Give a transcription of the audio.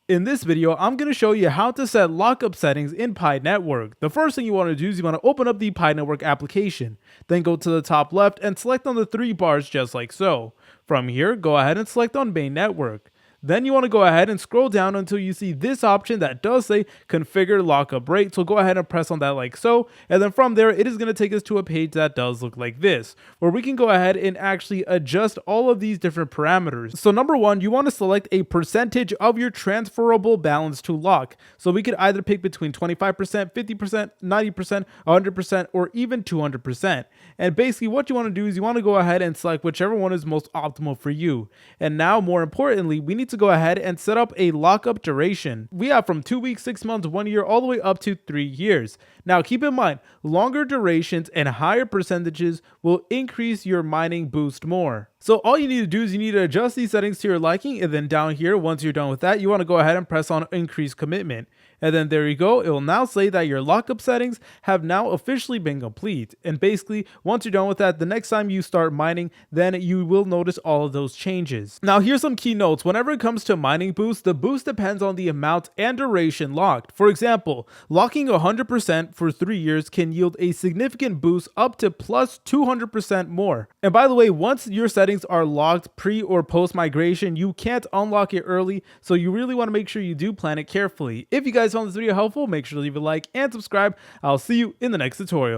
In this video, I'm going to show you how to set lockup settings in Pi Network. The first thing you want to do is you want to open up the Pi Network application. Then go to the top left and select on the three bars just like so. From here, go ahead and select on Main Network. Then you want to go ahead and scroll down until you see this option that does say configure lockup rate. So go ahead and press on that like so. And then from there, it is going to take us to a page that does look like this, where we can go ahead and actually adjust all of these different parameters. So number one, you want to select a percentage of your transferable balance to lock. So we could either pick between 25%, 50%, 90%, 100%, or even 200%. And basically what you want to do is you want to go ahead and select whichever one is most optimal for you. And now more importantly, we need to go ahead and set up a lockup duration. We have from 2 weeks, 6 months, 1 year, all the way up to 3 years. Now keep in mind, longer durations and higher percentages will increase your mining boost more. So all you need to do is you need to adjust these settings to your liking, and then down here, once you're done with that, you want to go ahead and press on increase commitment. And then there you go, it will now say that your lockup settings have now officially been complete. And basically, once you're done with that, the next time you start mining, then you will notice all of those changes. Now here's some key notes. Whenever it comes to mining boost, the boost depends on the amount and duration locked. For example, locking 100% for 3 years can yield a significant boost up to plus 200% more. And by the way, once your settings are locked pre or post migration, you can't unlock it early, so you really want to make sure you do plan it carefully. If you guys found this video helpful, make sure to leave a like and subscribe. I'll see you in the next tutorial.